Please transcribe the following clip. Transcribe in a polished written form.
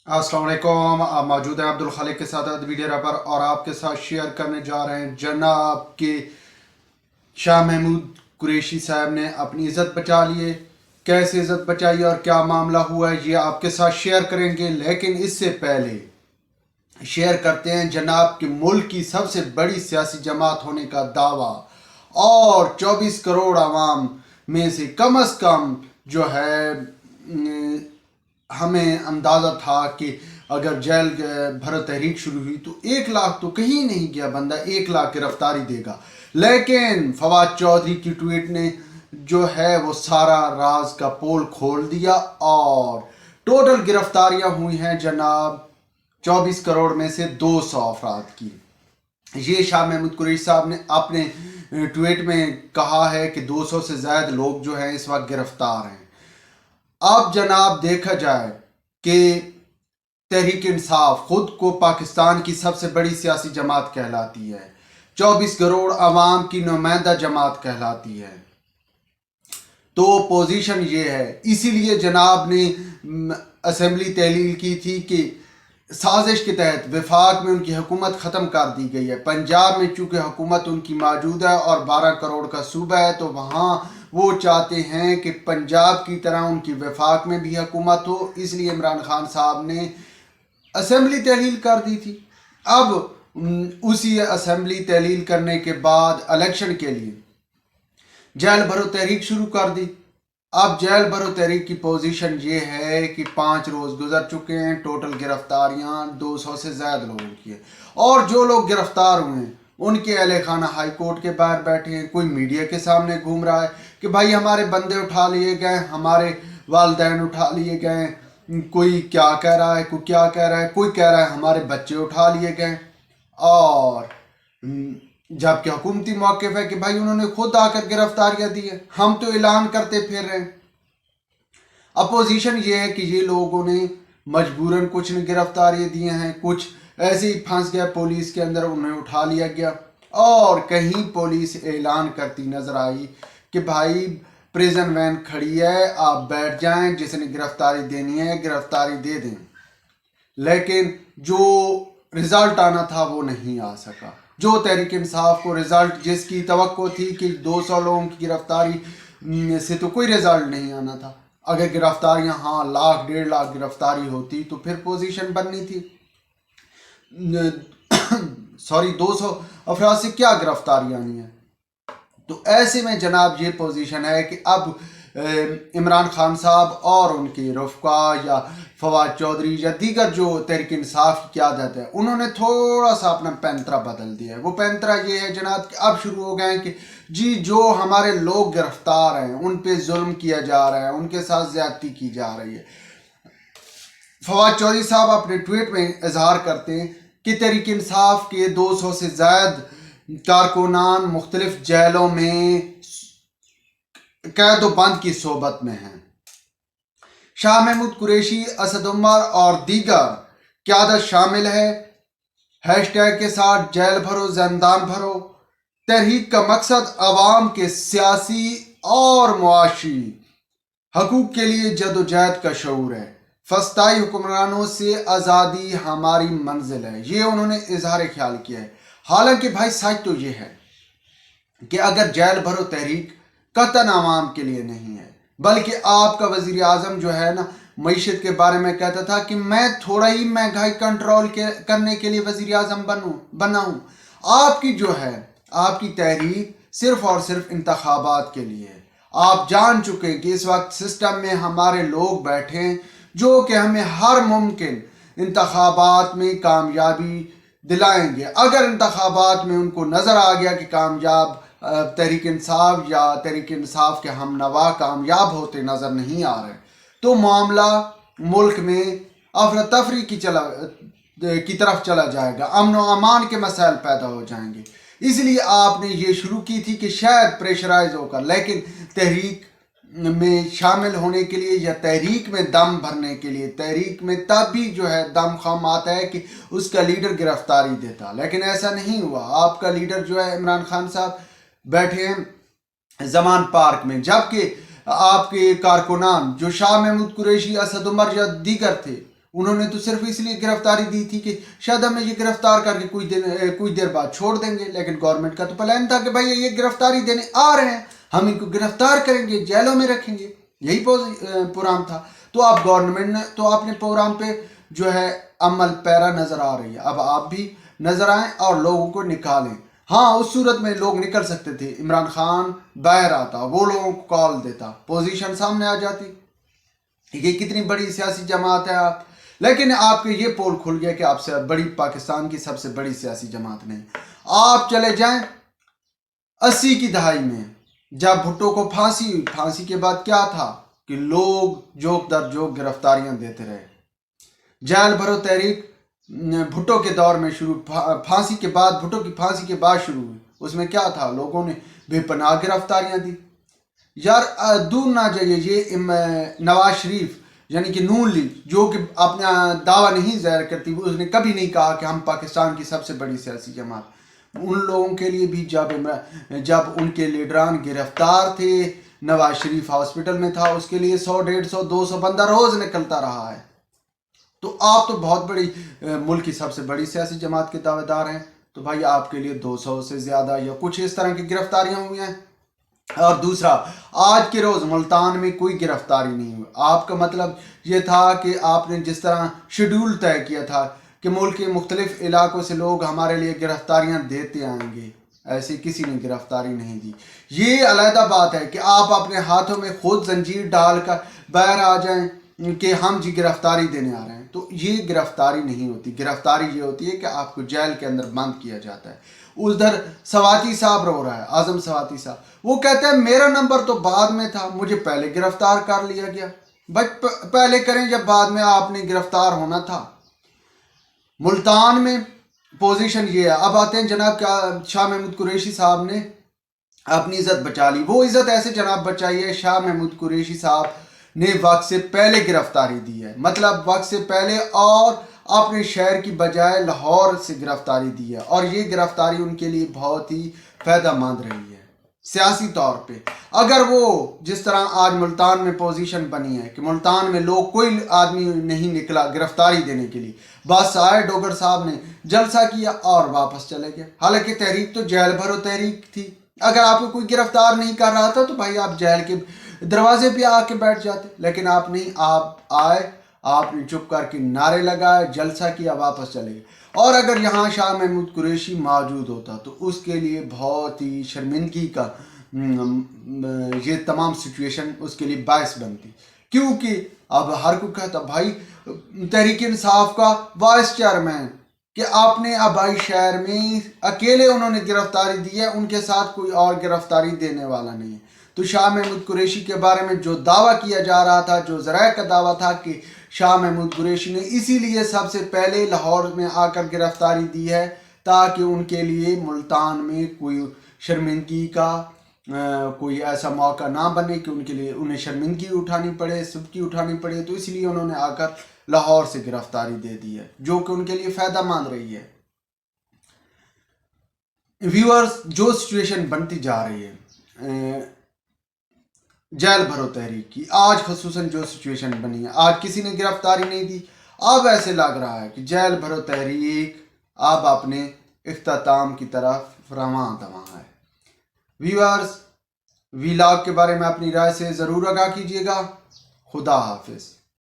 अस्सलाम वालेकुम। आप मौजूद हैं अब्दुल खालिक के साथ वीडियो पर और आपके साथ शेयर करने जा रहे हैं जनाब के शाह महमूद कुरैशी साहब ने अपनी इज़्ज़त बचा ली है। कैसे इज़्ज़त बचाई और क्या मामला हुआ है ये आपके साथ शेयर करेंगे, लेकिन इससे पहले शेयर करते हैं जनाब के मुल्क की सबसे बड़ी सियासी जमात होने का दावा और 24 करोड़ आवाम में से कम जो है हमें अंदाज़ा था कि अगर जेल भरो तहरीक शुरू हुई तो 1 लाख तो कहीं नहीं गया बंदा 1 लाख गिरफ्तारी देगा। लेकिन फवाद चौधरी की ट्वीट ने जो है वो सारा राज का पोल खोल दिया और टोटल गिरफ्तारियां हुई हैं जनाब 24 करोड़ में से 200 अफराद की। ये शाह महमूद कुरैशी साहब ने अपने ट्वीट में कहा है कि 200 से ज़्यादा लोग जो हैं इस वक्त गिरफ्तार हैं। अब जनाब देखा जाए कि तहरीक इंसाफ खुद को पाकिस्तान की सबसे बड़ी सियासी जमात कहलाती है, 24 करोड़ आवाम की नुमाइंदा जमात कहलाती है, तो पोजीशन ये है। इसीलिए जनाब ने असेंबली तहलील की थी कि साजिश के तहत वफाक में उनकी हुकूमत ख़त्म कर दी गई है। पंजाब में चूँकि हुकूमत उनकी मौजूद है और 12 करोड़ का सूबा है, तो वहाँ वो चाहते हैं कि पंजाब की तरह उनकी वफाक में भी हुकूमत हो, इसलिए इमरान खान साहब ने असेंबली तहलील कर दी थी। अब उसी असेंबली तहलील करने के बाद इलेक्शन के लिए जेल भरो तहरीक शुरू कर दी। अब जेल भरो तहरीक की पोजीशन ये है कि 5 रोज़ गुजर चुके हैं, टोटल गिरफ्तारियां 200 से ज़्यादा लोगों की है और जो लोग गिरफ्तार हुए हैं उनके अहले खाना हाई कोर्ट के बाहर बैठे हैं। कोई मीडिया के सामने घूम रहा है कि भाई हमारे बंदे उठा लिए गए, हमारे वालिदैन उठा लिए गए, कोई क्या कह रहा है, कोई क्या कह रहा है, कोई कह रहा है हमारे बच्चे उठा लिए गए। और जबकि हुकूमती मौक़िफ़ है कि भाई उन्होंने खुद आकर गिरफ्तारियां दी है, हम तो ऐलान करते फिर रहे हैं। अपोजिशन ये है कि ये लोगों ने मजबूरन कुछ ने गिरफ्तारियां दी हैं, कुछ ऐसे ही फंस गया पुलिस के अंदर, उन्हें उठा लिया गया। और कहीं पुलिस ऐलान करती नज़र आई कि भाई प्रिजन वैन खड़ी है, आप बैठ जाएं, जिसने गिरफ्तारी देनी है गिरफ्तारी दे दें। लेकिन जो रिज़ल्ट आना था वो नहीं आ सका। जो तहरीक इंसाफ को रिज़ल्ट जिसकी तवक्को थी कि 200 लोगों की गिरफ्तारी से तो कोई रिज़ल्ट नहीं आना था, अगर गिरफ्तारियां हाँ 1 लाख 1.5 लाख गिरफ्तारी होती तो फिर पोजीशन बननी थी। सॉरी 200 अफराद से क्या गिरफ्तारियां आनी है। तो ऐसे में जनाब ये पोजीशन है कि अब इमरान खान साहब और उनके रफ़का या फवाद चौधरी या दीगर जो तहरीक इंसाफ की क़यादत है उन्होंने थोड़ा सा अपना पैंतरा बदल दिया है। वो पैंतरा ये है जनाब कि अब शुरू हो गए हैं कि जी जो हमारे लोग गिरफ्तार हैं उन पे जुल्म किया जा रहा है, उनके साथ ज़्यादती की जा रही है। फवाद चौधरी साहब अपने ट्वीट में इजहार करते हैं कि तहरीक इंसाफ के 200 से ज़ायद कारकुनान मुख्तलिफ जेलों में कैद व बंद की सोबत में हैं। शाह महमूद कुरैशी, असद उमर और दीगर क़यादत शामिल है। हैशटैग के साथ जेल भरो ज़िंदान भरो। तहरीक का मकसद अवाम के सियासी और मुआशी हकूक़ के लिए जदोजहद का शऊर है। फस्ताई हुक्मरानों से आज़ादी हमारी मंजिल है, ये उन्होंने इजहार ख्याल किया है। हालांकि भाई सच तो ये है कि अगर जेल भरो तहरीक कतन आवाम के लिए नहीं है, बल्कि आपका वज़ीर आज़म जो है ना मईशत के बारे में कहता था कि मैं थोड़ा ही महंगाई कंट्रोल करने के लिए वज़ीर आज़म बना हूँ। आपकी जो है आपकी तहरीक सिर्फ और सिर्फ इंतखाबात के लिए है। आप जान चुके हैं कि इस वक्त सिस्टम में हमारे लोग बैठे हैं जो कि हमें हर मुमकिन इंतखाबात में कामयाबी दिलाएंगे। अगर इंतखाबात में उनको नज़र आ गया कि कामयाब तहरीक इंसाफ या तहरीक इंसाफ के हम नवा कामयाब होते नज़र नहीं आ रहे, तो मामला मुल्क में अफरा तफरी की तरफ चला जाएगा, अमन व अमान के मसाइल पैदा हो जाएंगे। इसलिए आपने ये शुरू की थी कि शायद प्रेशराइज होकर, लेकिन तहरीक में शामिल होने के लिए या तहरीक में दम भरने के लिए, तहरीक में तब भी जो है दम खम आता है कि उसका लीडर गिरफ्तारी देता, लेकिन ऐसा नहीं हुआ। आपका लीडर जो है इमरान खान साहब बैठे हैं जमान पार्क में, जबकि आपके कारकुनान जो शाह महमूद कुरैशी, असद उमर या दीगर थे انہوں نے تو صرف اس لیے گرفتاری دی تھی کہ شاید ہمیں یہ گرفتار کر کے کچھ دیر بعد چھوڑ دیں گے، لیکن گورنمنٹ کا تو پلان تھا کہ بھائی یہ گرفتاری دینے آ رہے ہیں، ہم ان کو گرفتار کریں گے، جیلوں میں رکھیں گے، یہی پروگرام تھا۔ تو اب گورنمنٹ نے تو اپنے پروگرام پہ جو ہے عمل پیرا نظر آ رہی ہے۔ اب آپ بھی نظر آئیں اور لوگوں کو نکالیں۔ ہاں اس صورت میں لوگ نکل سکتے تھے، عمران خان باہر آتا، وہ لوگوں کو کال دیتا، پوزیشن سامنے آ جاتی، یہ کتنی بڑی سیاسی جماعت ہے آپ، لیکن آپ کے یہ پول کھل گیا کہ آپ سے بڑی پاکستان کی سب سے بڑی سیاسی جماعت نہیں۔ آپ چلے جائیں 80 کی دہائی میں جب بھٹو کو پھانسی ہوئی، پھانسی کے بعد کیا تھا کہ لوگ جوک در جوک گرفتاریاں دیتے رہے۔ جیل بھرو تحریک بھٹو کے دور میں شروع، پھانسی کے بعد، بھٹو کی پھانسی کے بعد شروع ہوئی۔ اس میں کیا تھا؟ لوگوں نے بے پناہ گرفتاریاں دی۔ یار دور نہ جائیے، یہ نواز شریف یعنی کہ نون لیگ جو کہ اپنا دعویٰ نہیں ظاہر کرتی، اس نے کبھی نہیں کہا کہ ہم پاکستان کی سب سے بڑی سیاسی جماعت۔ ان لوگوں کے لیے بھی جب ان کے لیڈران گرفتار تھے، نواز شریف ہاسپٹل میں تھا، اس کے لیے 100 150 200 بندہ روز نکلتا رہا ہے۔ تو آپ تو بہت بڑی ملک کی سب سے بڑی سیاسی جماعت کے دعوے دار ہیں، تو بھائی آپ کے لیے 200 سے زیادہ یا کچھ اس طرح کی گرفتاریاں ہوئی ہیں۔ اور دوسرا، آج کے روز ملتان میں کوئی گرفتاری نہیں ہوئی۔ آپ کا مطلب یہ تھا کہ آپ نے جس طرح شیڈول طے کیا تھا کہ ملک کے مختلف علاقوں سے لوگ ہمارے لیے گرفتاریاں دیتے آئیں گے، ایسے کسی نے گرفتاری نہیں دی۔ یہ علیحدہ بات ہے کہ آپ اپنے ہاتھوں میں خود زنجیر ڈال کر باہر آ جائیں کہ ہم جی گرفتاری دینے آ رہے ہیں، تو یہ گرفتاری نہیں ہوتی۔ گرفتاری یہ ہوتی ہے کہ آپ کو جیل کے اندر بند کیا جاتا ہے۔ ادھر سواتی صاحب رو رہا ہے، اعظم سواتی صاحب، وہ کہتے ہیں میرا نمبر تو بعد میں تھا، مجھے پہلے گرفتار کر لیا گیا۔ بھائی پہلے کریں جب بعد میں آپ نے گرفتار ہونا تھا۔ ملتان میں پوزیشن یہ ہے۔ اب آتے ہیں جناب شاہ محمود قریشی صاحب نے اپنی عزت بچا لی۔ وہ عزت ایسے جناب بچائی ہے، شاہ محمود قریشی صاحب نے وقت سے پہلے گرفتاری دی ہے، مطلب وقت سے پہلے، اور اپنے شہر کی بجائے لاہور سے گرفتاری دی ہے، اور یہ گرفتاری ان کے لیے بہت ہی فائدہ مند رہی ہے سیاسی طور پہ۔ اگر وہ جس طرح آج ملتان میں پوزیشن بنی ہے کہ ملتان میں لوگ کوئی آدمی نہیں نکلا گرفتاری دینے کے لیے، بس آئے ڈوگر صاحب نے جلسہ کیا اور واپس چلے گئے، حالانکہ تحریک تو جیل بھرو تحریک تھی۔ اگر آپ کو کوئی گرفتار نہیں کر رہا تھا تو بھائی آپ جیل کے دروازے پہ آ کے بیٹھ جاتے، لیکن آپ نہیں، آپ آئے، آپ نے چپ کر کے نعرے لگائے، جلسہ کیا، واپس چلے گئے۔ اور اگر یہاں شاہ محمود قریشی موجود ہوتا تو اس کے لیے بہت ہی شرمندگی کا یہ تمام سچویشن اس کے لیے باعث بنتی، کیونکہ اب ہر کوئی کہتا بھائی تحریک انصاف کا وائس چیئرمین کہ آپ نے آبائی شہر میں اکیلے انہوں نے گرفتاری دی ہے، ان کے ساتھ کوئی اور گرفتاری دینے والا نہیں ہے۔ تو شاہ محمود قریشی کے بارے میں جو دعویٰ کیا جا رہا تھا، جو ذرائع کا دعویٰ تھا کہ شاہ محمود قریشی نے اسی لیے سب سے پہلے لاہور میں آ کر گرفتاری دی ہے تاکہ ان کے لیے ملتان میں کوئی شرمندگی کا کوئی ایسا موقع نہ بنے کہ ان کے لیے انہیں شرمندگی اٹھانی پڑے، سبکی اٹھانی پڑے، تو اس لیے انہوں نے آ کر لاہور سے گرفتاری دے دی ہے، جو کہ ان کے لیے فائدہ مند رہی ہے۔ ویورز، جو سچویشن بنتی جا رہی ہے جیل بھرو تحریک کی، آج خصوصاً جو سچویشن بنی ہے، آج کسی نے گرفتاری نہیں دی، اب ایسے لگ رہا ہے کہ جیل بھرو تحریک اب اپنے اختتام کی طرف رواں دواں ہے۔ ویورز، ویلاگ کے بارے میں اپنی رائے سے ضرور آگاہ کیجیے گا۔ خدا حافظ۔